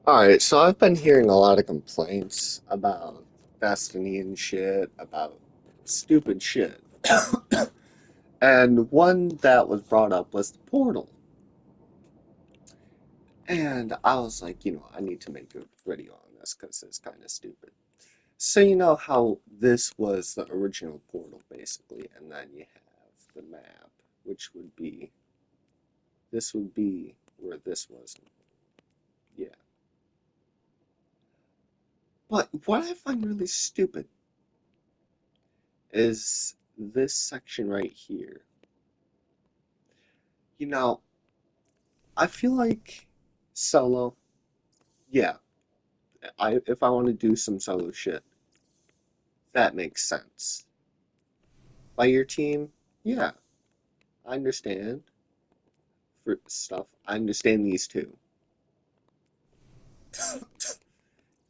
Alright, so I've been hearing a lot of complaints about Destiny and shit, about stupid shit. And one that was brought up was the Portal. And I was like, I need to make a video on this because it's kind of stupid. So you know how this was the original Portal, basically, and then you have the map, which would be, this would be where this was. Yeah. But what I find really stupid is this section right here. You know, I feel like solo, yeah, if I want to do some solo shit, that makes sense. By your team, yeah, I understand for stuff. I understand these two.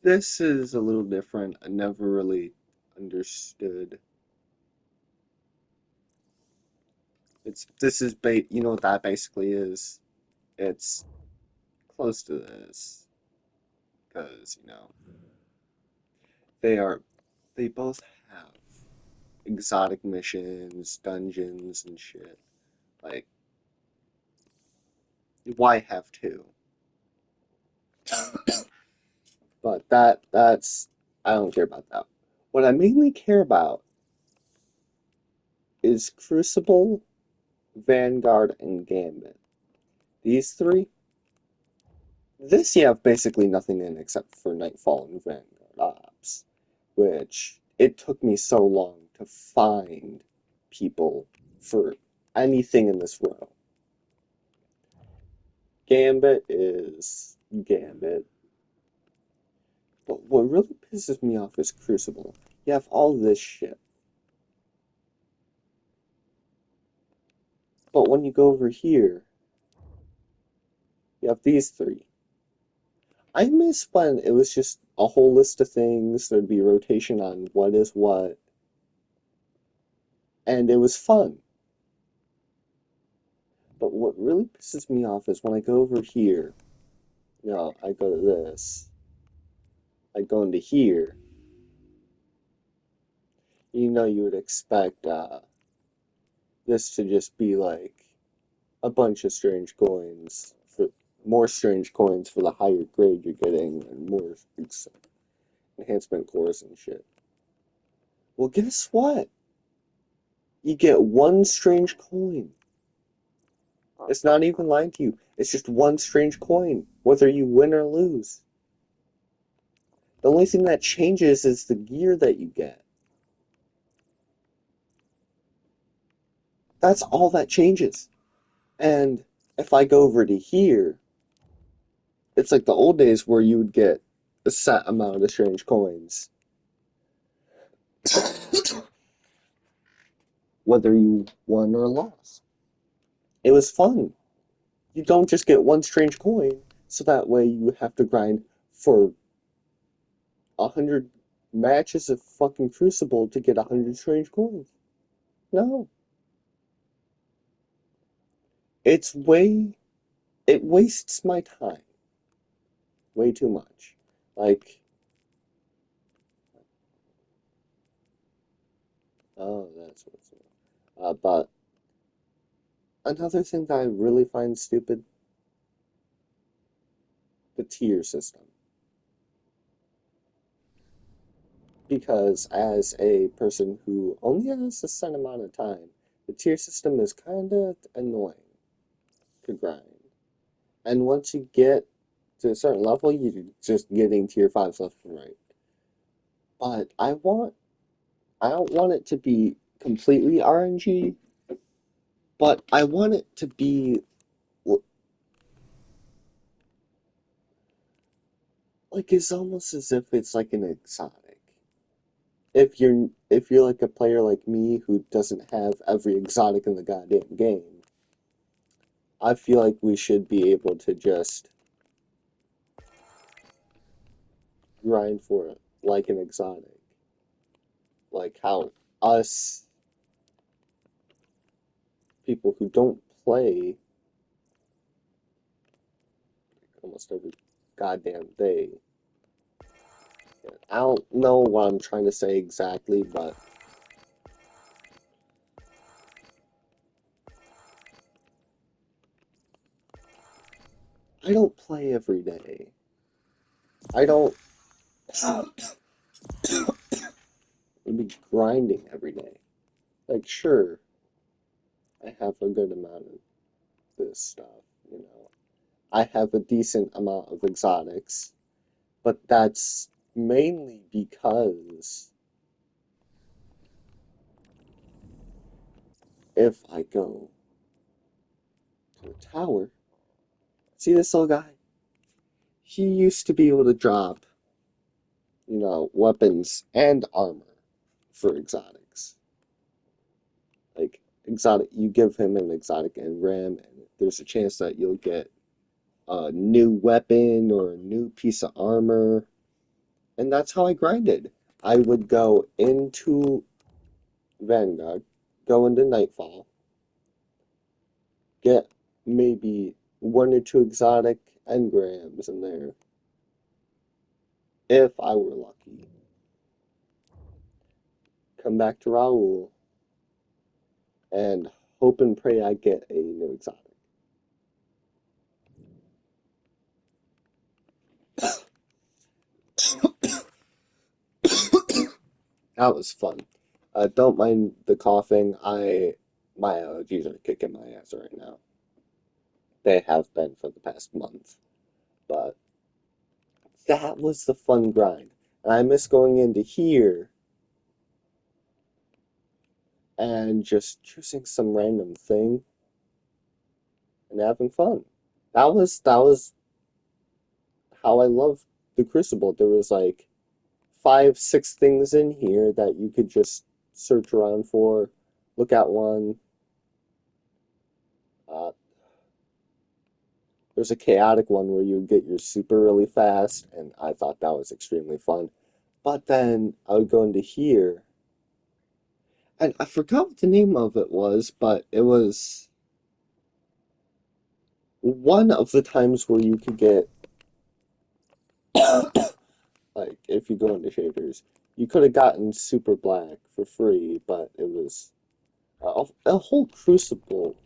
This is a little different. I never really understood. This is you know what that basically is? It's close to this because, they are they both have exotic missions, dungeons and shit. Like, why have two? But that's I don't care about that. What I mainly care about is Crucible, Vanguard, and Gambit. These three, this you have basically nothing in except for Nightfall and Vanguard Ops, which it took me so long to find people for anything in this row. Gambit is Gambit. But what really pisses me off is Crucible. You have all this shit. But when you go over here, you have these three. I miss when it was just a whole list of things, there'd be rotation on what is what, and it was fun. But what really pisses me off is when I go over here, I go to this, I go into here, you would expect this to just be like a bunch of strange coins for more strange coins for the higher grade you're getting and more enhancement cores and shit. Well, guess what? You get one strange coin. It's not even lying to you. It's just one strange coin, whether you win or lose. The only thing that changes is the gear that you get. That's all that changes. And if I go over to here, it's like the old days where you would get a set amount of strange coins, whether you won or lost. It was fun. You don't just get one strange coin, so that way you have to grind for 100 matches of fucking Crucible to get 100 strange coins. No. It's it wastes my time way too much. Like, oh, that's what's but another thing that I really find stupid, the tier system. Because as a person who only has a set amount of time, the tier system is kind of annoying to grind. And once you get to a certain level, you're just getting tier 5s left and right. But I don't want it to be completely RNG, but I want it to be like it's almost as if it's like an exotic. If you're like a player like me who doesn't have every exotic in the goddamn game, I feel like we should be able to just grind for it like an exotic. Like how us people who don't play almost every goddamn thing. I don't know what I'm trying to say exactly, but I don't play every day. I don't be grinding every day. Like, sure, I have a good amount of this stuff, you know. I have a decent amount of exotics, but that's mainly because if I go to the tower, see this little guy? He used to be able to drop, weapons and armor for exotics. Like, you give him an exotic engram, and there's a chance that you'll get a new weapon or a new piece of armor. And that's how I grinded. I would go into Vanguard, go into Nightfall, get maybe one or two exotic engrams in there, if I were lucky. Come back to Raoul and hope and pray I get a new exotic. That was fun. Don't mind the coughing. My allergies are kicking my ass right now. They have been for the past month. But that was the fun grind. And I miss going into here and just choosing some random thing and having fun. That was how I loved the Crucible. There was like five, six things in here that you could just search around for, look at one. Uh, there's a chaotic one where you get your super really fast, and I thought that was extremely fun. But then I would go into here, and I forgot what the name of it was, but it was one of the times where you could get, like, if you go into shaders, you could have gotten super black for free, but it was a whole Crucible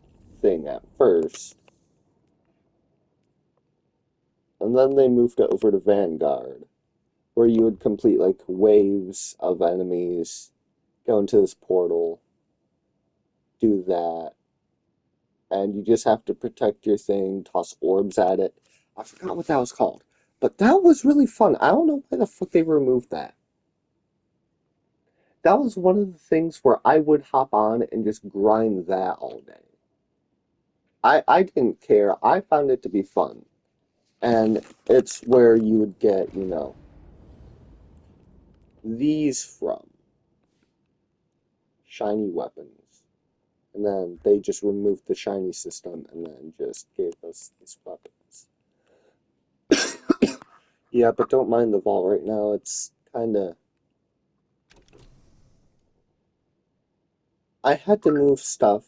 thing at first. And then they moved it over to Vanguard, where you would complete like waves of enemies, go into this portal, do that, and you just have to protect your thing, toss orbs at it. I forgot what that was called. But that was really fun. I don't know why the fuck they removed that. That was one of the things where I would hop on and just grind that all day. I didn't care. I found it to be fun. And it's where you would get, these from shiny weapons. And then they just removed the shiny system and then just gave us these weapons. Yeah, but don't mind the vault right now. It's kind of. I had to move stuff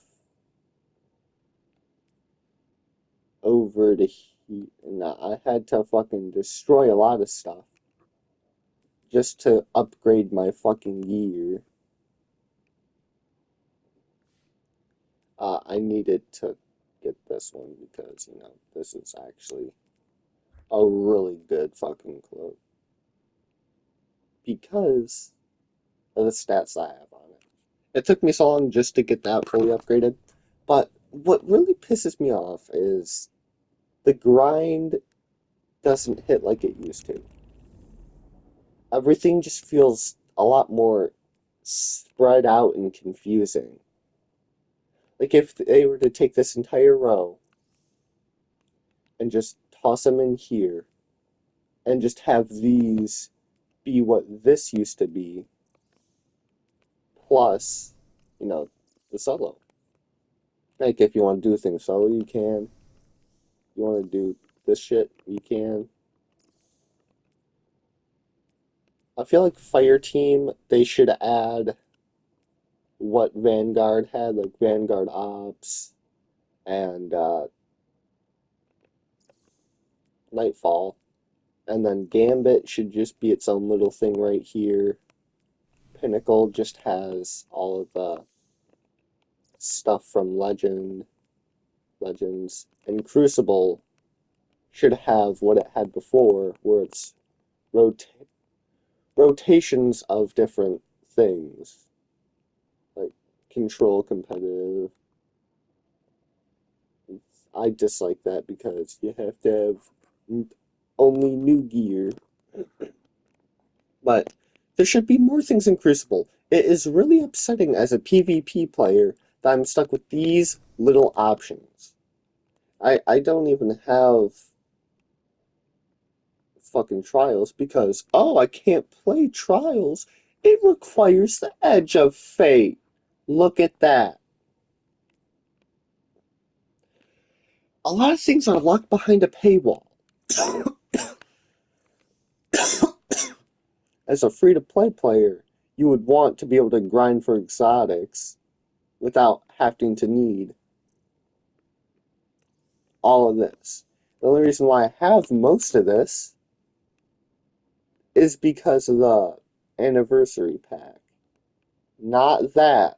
over to here. Nah, I had to fucking destroy a lot of stuff just to upgrade my fucking gear. I needed to get this one because, this is actually a really good fucking cloak. Because of the stats I have on it. It took me so long just to get that fully upgraded. But what really pisses me off is the grind doesn't hit like it used to. Everything just feels a lot more spread out and confusing. Like if they were to take this entire row and just toss them in here and just have these be what this used to be, plus, you know, the solo. Like if you want to do things solo, you can. You want to do this shit, you can. I feel like Fire Team, they should add what Vanguard had, like Vanguard Ops and Nightfall. And then Gambit should just be its own little thing right here. Pinnacle just has all of the stuff from Legends, and Crucible should have what it had before, where it's rota rotations of different things, like Control competitive. I dislike that because you have to have only new gear. But there should be more things in Crucible. It is really upsetting as a PvP player that I'm stuck with these little options. I don't even have fucking Trials because, oh, I can't play Trials. It requires the Edge of Fate. Look at that. A lot of things are locked behind a paywall. As a free-to-play player, you would want to be able to grind for exotics without having to need all of this. The only reason why I have most of this is because of the anniversary pack. Not that.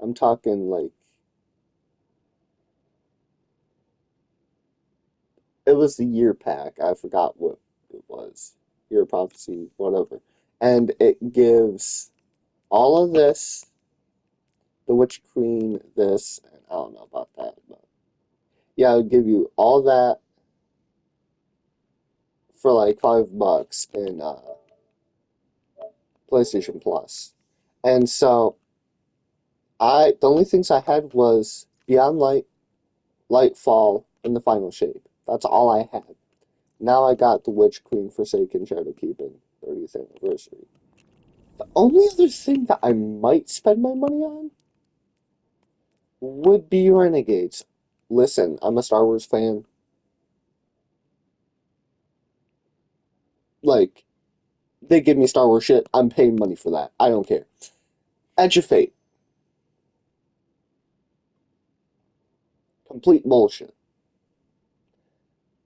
I'm talking like it was the year pack. I forgot what it was. Year Prophecy, whatever. And it gives all of this, the Witch Queen, this, and I don't know about that, but yeah, it would give you all that for like $5 in PlayStation Plus. And so the only things I had was Beyond Light, Lightfall, and the Final Shape. That's all I had. Now I got the Witch Queen Forsaken Shadowkeeping 30th anniversary. The only other thing that I might spend my money on would be Renegades. Listen, I'm a Star Wars fan. Like, they give me Star Wars shit. I'm paying money for that. I don't care. Edge of Fate. Complete bullshit.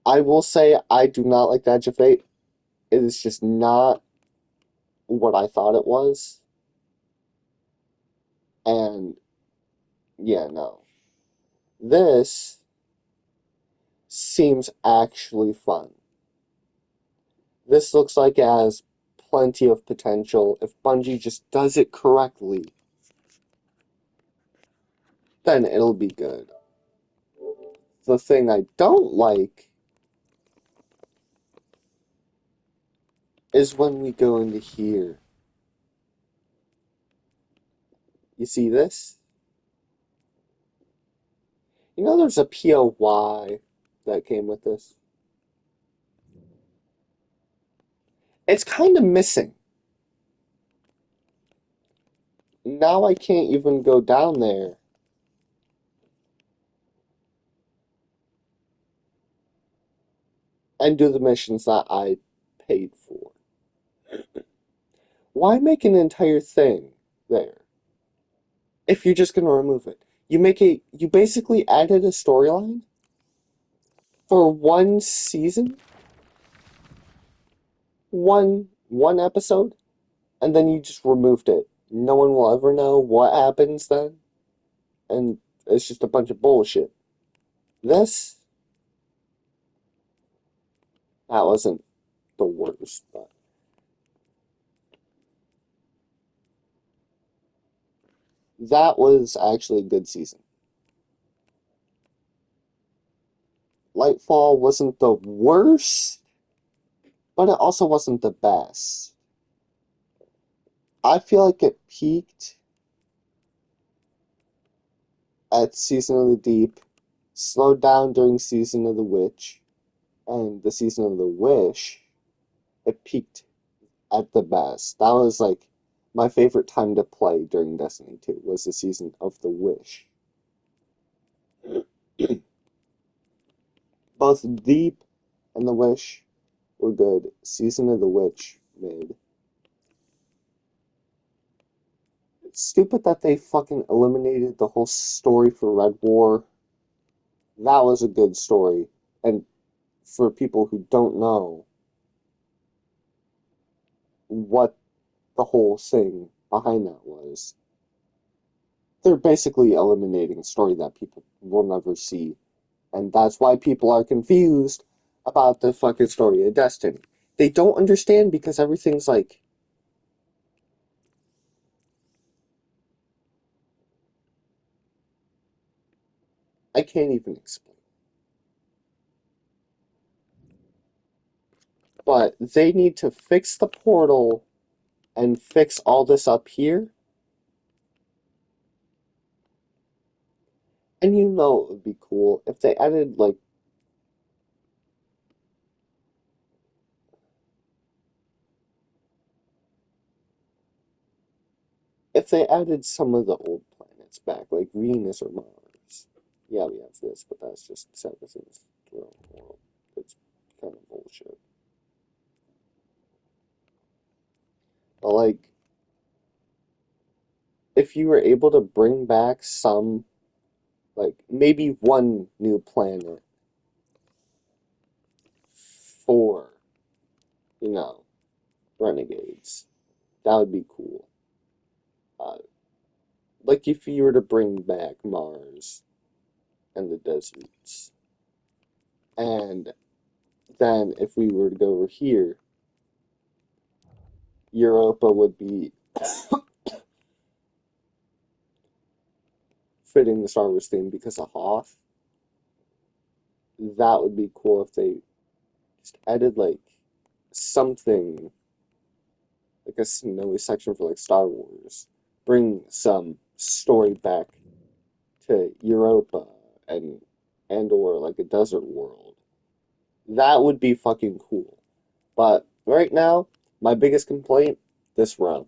I will say I do not like the Edge of Fate. It is just not what I thought it was. And yeah, no. This seems actually fun. This looks like it has plenty of potential. If Bungie just does it correctly, then it'll be good. The thing I don't like is when we go into here. You see this? You know there's a POY that came with this? It's kind of missing. Now I can't even go down there and do the missions that I paid for. Why make an entire thing there if you're just going to remove it? You basically added a storyline for one season, one episode, and then you just removed it. No one will ever know what happens then, and it's just a bunch of bullshit. This, that wasn't the worst, but that was actually a good season. Lightfall wasn't the worst, but it also wasn't the best. I feel like it peaked at Season of the Deep, slowed down during Season of the Witch, and the Season of the Wish, it peaked at the best. That was like my favorite time to play during Destiny 2 was the Season of the Wish. Both Deep and the Wish were good. Season of the Witch mid. It's stupid that they fucking eliminated the whole story for Red War. That was a good story. And for people who don't know, what the whole thing behind that was. They're basically eliminating a story that people will never see. And that's why people are confused about the fucking story of Destiny. They don't understand because everything's like, I can't even explain. But they need to fix the portal and fix all this up here. And you know it would be cool if they added like if they added some of the old planets back, like Venus or Mars. Yeah, we have this, but that's just citizens to their own world. It's kind of bullshit. But like if you were able to bring back some like maybe one new planet for, you know, renegades. That would be cool. Uh, like if you were to bring back Mars and the deserts. And then if we were to go over here, Europa would be fitting the Star Wars theme because of Hoth. That would be cool if they just added like something, like a snowy section for like Star Wars. Bring some story back to Europa and or like a desert world. That would be fucking cool. But right now, my biggest complaint, this row.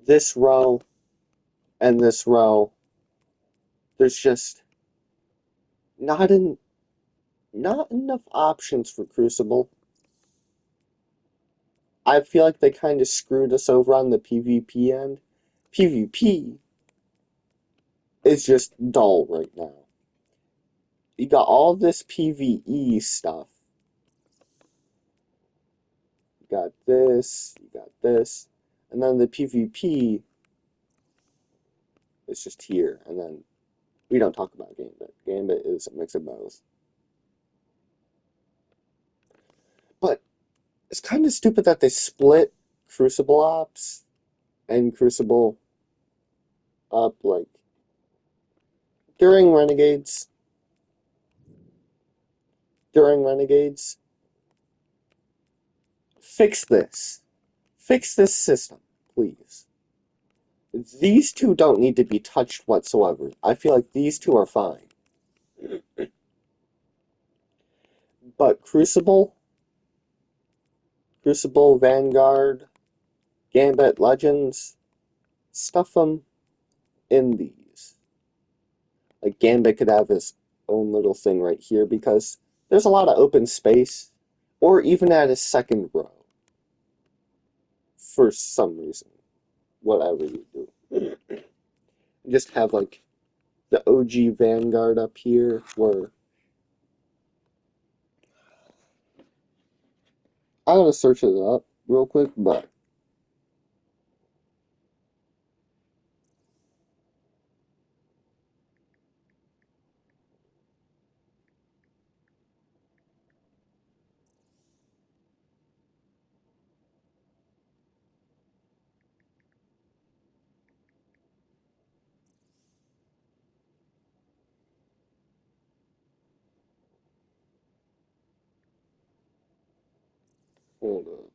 This row and this row, there's just not in, not enough options for Crucible. I feel like they kind of screwed us over on the PvP end. PvP is just dull right now. You got all this PvE stuff. You got this, and then the PvP is just here. And then we don't talk about Gambit. Gambit is a mix of both. But it's kind of stupid that they split Crucible Ops and Crucible up like during Renegades. During Renegades, fix this. Fix this system, please. These two don't need to be touched whatsoever. I feel like these two are fine. But Crucible, Vanguard, Gambit, Legends, stuff them in these. Like Gambit could have his own little thing right here because there's a lot of open space, or even at his second row for some reason, whatever you do. Just have like the OG Vanguard up here where I gotta search it up real quick, but hold up.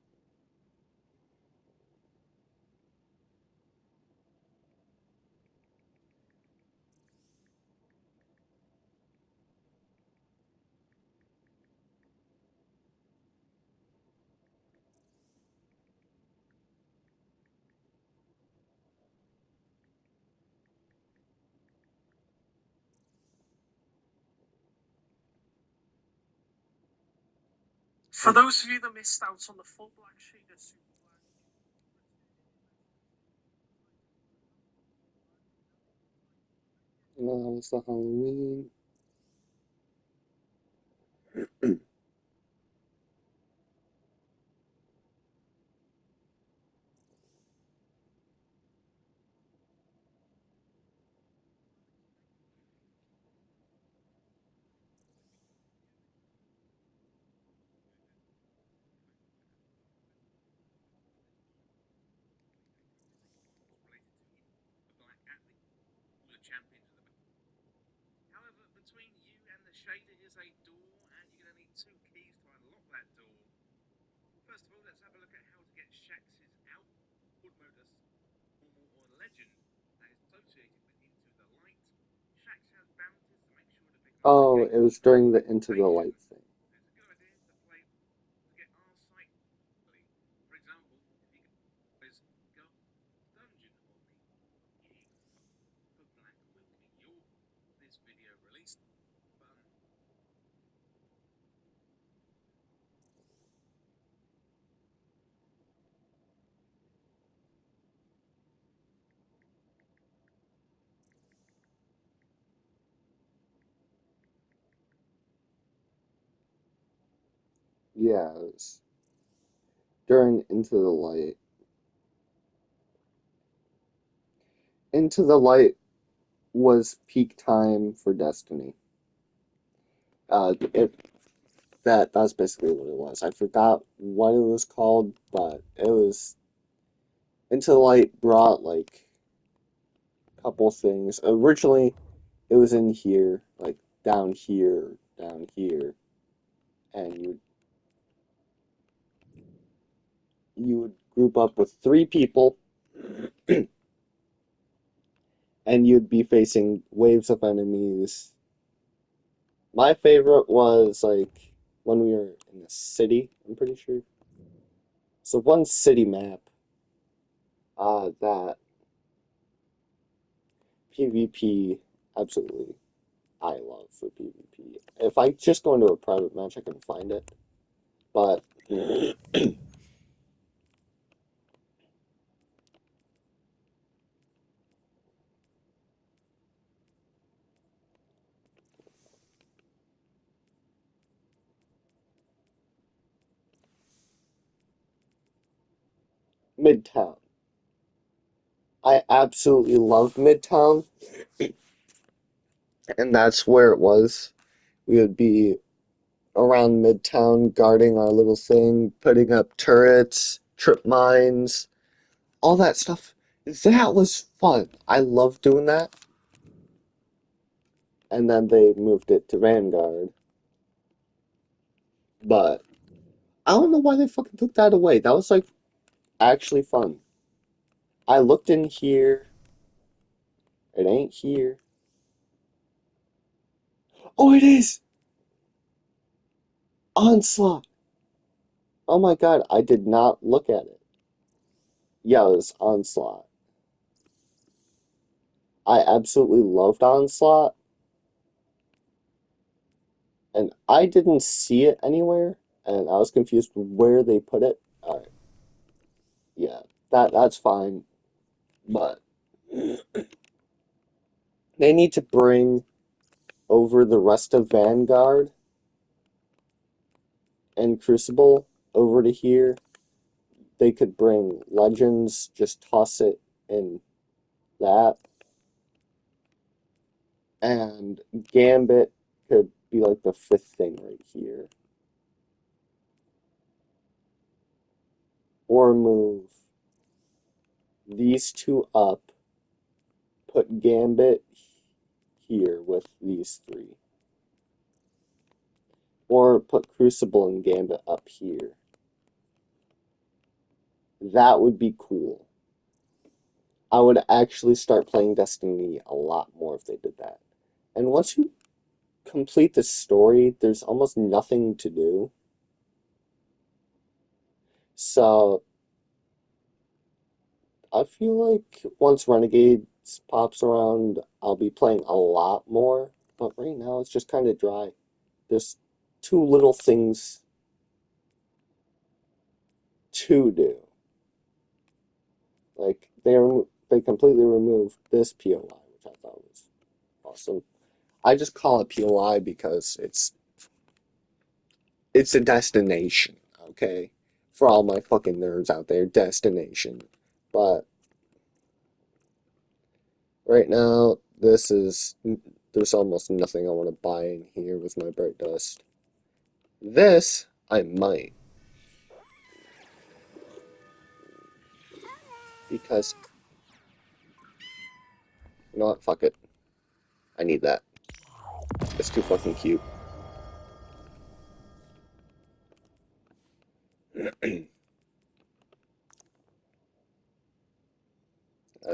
For those of you that missed out on the full black shader super black. No, it's the Halloween. Oh, it was during the Into the Light thing. Yeah, it was during Into the Light. Into the Light was peak time for Destiny. It that's basically what it was. I forgot what it was called, but it was Into the Light brought like a couple things. Originally, it was in here, like down here, and you would group up with three people, and you'd be facing waves of enemies. My favorite was like when we were in the city, I'm pretty sure. So one city map that PvP absolutely I love for PvP. If I just go into a private match, I can find it. But Midtown. I absolutely love Midtown, and that's where it was. We would be around Midtown guarding our little thing, putting up turrets, trip mines, all that stuff. That was fun. I love doing that. And then they moved it to Vanguard. But I don't know why they fucking took that away. That was like actually fun. I looked in here. It ain't here. Oh, it is! Onslaught! Oh my god, I did not look at it. Yeah, it was Onslaught. I absolutely loved Onslaught, and I didn't see it anywhere, and I was confused where they put it. Alright, yeah, that's fine, but they need to bring over the rest of Vanguard and Crucible over to here. They could bring Legends, just toss it in that, and Gambit could be like the fifth thing right here. Or move these two up, put Gambit here with these three. Or put Crucible and Gambit up here. That would be cool. I would actually start playing Destiny a lot more if they did that. And once you complete the story, there's almost nothing to do. So I feel like once Renegades pops around, I'll be playing a lot more. But right now, it's just kind of dry. There's too little things to do. Like they completely removed this POI, which I thought was awesome. I just call it POI because it's a destination, okay? For all my fucking nerds out there, destination. But right now, there's almost nothing I want to buy in here with my Bright Dust. This I might because you know what? Fuck it. I need that. It's too fucking cute.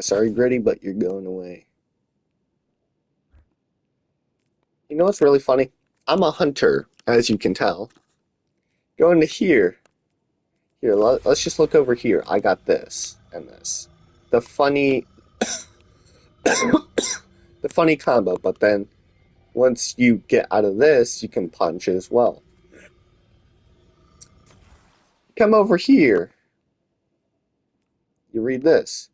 Sorry, Gritty, but you're going away. You know what's really funny? I'm a hunter, as you can tell. Go into here. Here, let's just look over here. I got this and this. The funny, the funny combo. But then once you get out of this, you can punch as well. Come over here. You read this.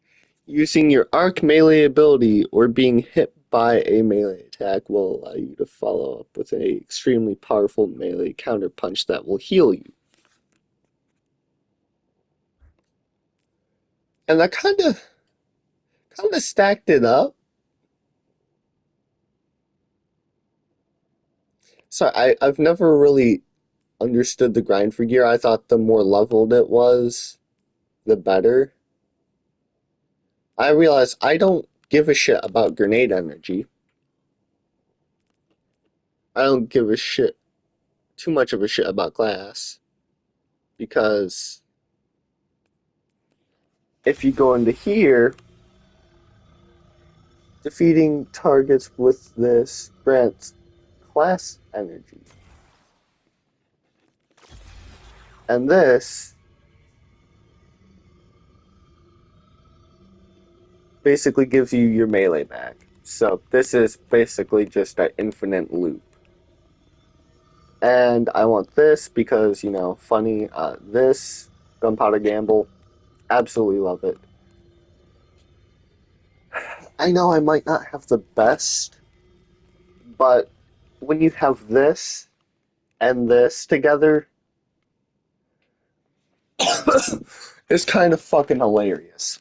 Using your arc melee ability or being hit by a melee attack will allow you to follow up with an extremely powerful melee counterpunch that will heal you. And I kind of stacked it up. So I've never really understood the grind for gear. I thought the more leveled it was, the better. I realized I don't give a shit about grenade energy. I don't give a shit, too much of a shit about glass, because if you go into here, defeating targets with this grants class energy. And this basically gives you your melee back. So this is basically just an infinite loop. And I want this because, you know, funny, this Gunpowder Gamble, absolutely love it. I know I might not have the best, but when you have this and this together, it's kind of fucking hilarious.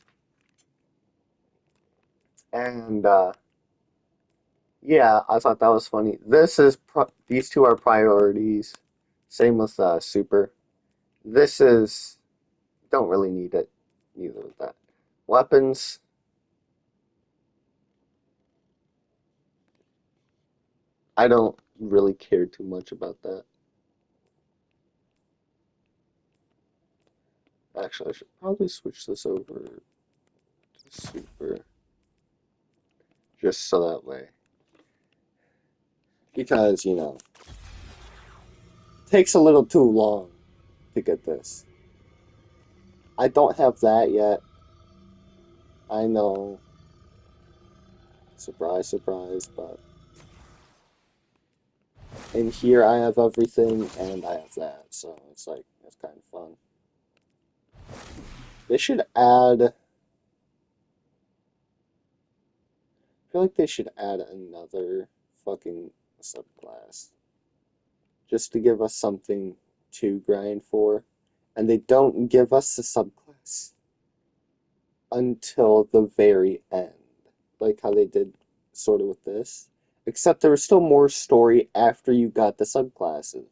And yeah, I thought that was funny. These two are priorities. Same with super. This is don't really need it. Neither with that. Weapons. I don't really care too much about that. Actually, I should probably switch this over to super, just so that way, because you know, it takes a little too long to get this. I don't have that yet. I know, surprise, surprise, but in here I have everything and I have that, so it's like it's kind of fun. They should add. I feel like they should add another fucking subclass just to give us something to grind for, and they don't give us the subclass until the very end, like how they did sort of with this. Except there was still more story after you got the subclasses.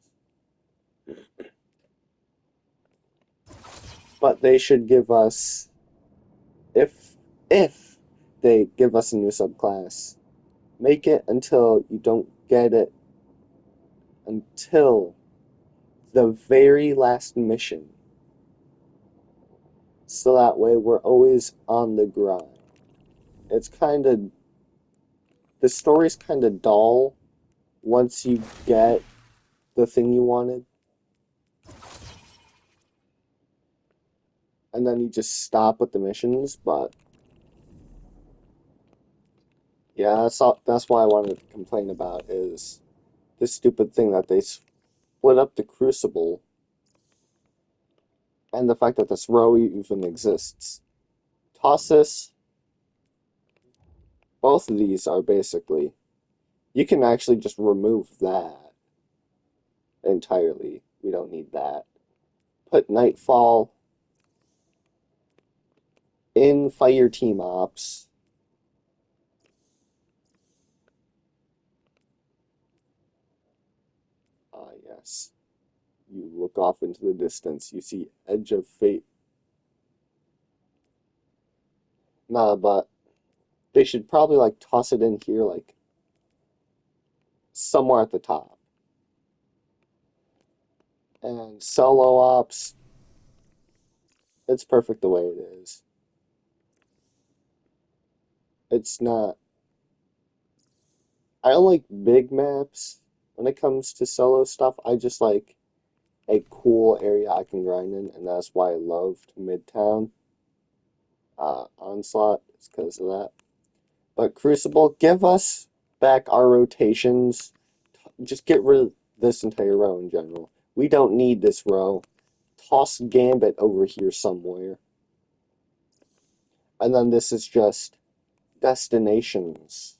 But they should give us, if they give us a new subclass, make it until you don't get it until the very last mission. So that way we're always on the grind. It's kind of, the story's kind of dull once you get the thing you wanted. And then you just stop with the missions, but yeah, that's why I wanted to complain about is this stupid thing that they split up the Crucible and the fact that this row even exists. Tossus, both of these are basically, you can actually just remove that entirely. We don't need that. Put Nightfall in Fire Team Ops. Ah, yes. You look off into the distance, you see Edge of Fate. Nah, but they should probably like toss it in here like somewhere at the top. And solo ops, it's perfect the way it is. It's not. I don't like big maps when it comes to solo stuff. I just like a cool area I can grind in, and that's why I loved Midtown Onslaught. It's because of that. But Crucible, give us back our rotations. Just get rid of this entire row in general. We don't need this row. Toss Gambit over here somewhere. And then this is just destinations.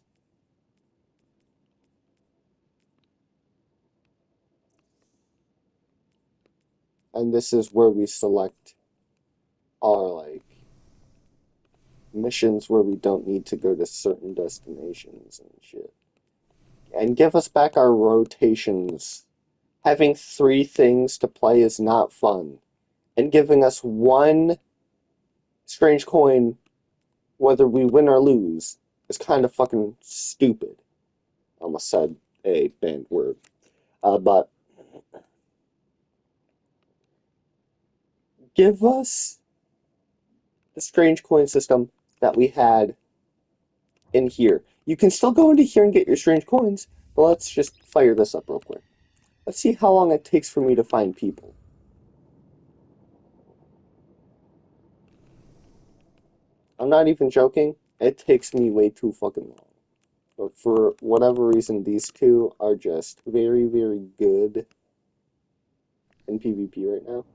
And this is where we select our, like, missions where we don't need to go to certain destinations and shit. And give us back our rotations. Having 3 things to play is not fun. And giving us 1 strange coin, whether we win or lose, is kind of fucking stupid. I almost said a banned word. But give us the strange coin system that we had in here. You can still go into here and get your strange coins, but let's just fire this up real quick. Let's see how long it takes for me to find people. I'm not even joking. It takes me way too fucking long. But for whatever reason, these two are just very, very good in PvP right now.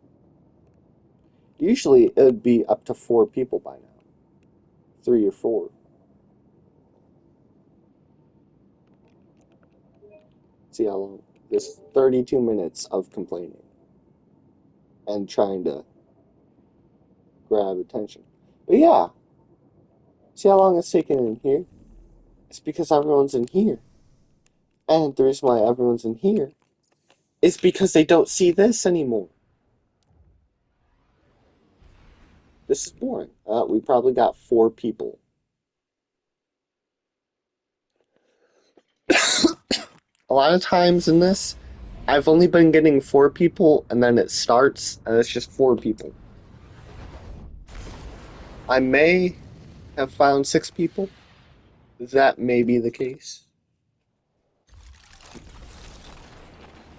Usually, it would be up to 4 people by now. 3 or 4. See how long? This 32 minutes of complaining and trying to grab attention. But yeah, see how long it's taken in here? It's because everyone's in here. And the reason why everyone's in here is because they don't see this anymore. This is boring. We probably got 4 people. A lot of times in this, I've only been getting 4 people, and then it starts, and it's just 4 people. I may have found 6 people. That may be the case.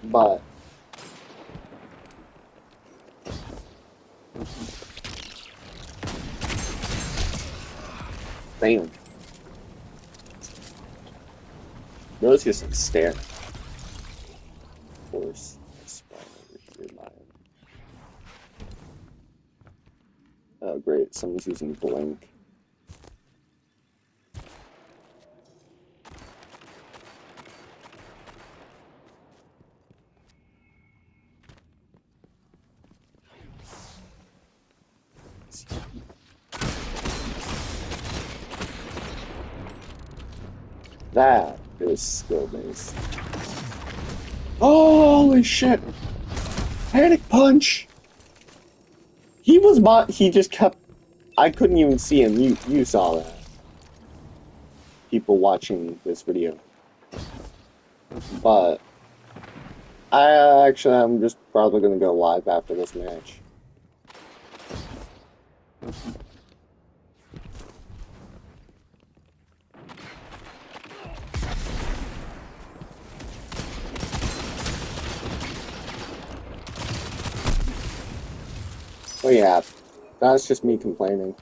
But damn. Those just like stare. Of course. Let's spawn over here by him. Oh great, someone's using Blink. That is skill based. Holy shit! Panic punch! He just kept. I couldn't even see him. You saw that. People watching this video. But I'm just probably gonna go live after this match. Oh yeah, that's just me complaining.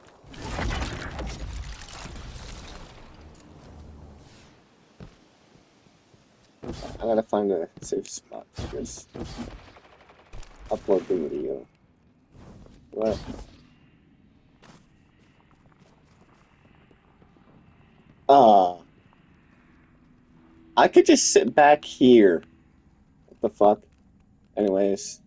I gotta find a safe spot to just upload the video. What? Uh, I could just sit back here. What the fuck? Anyways.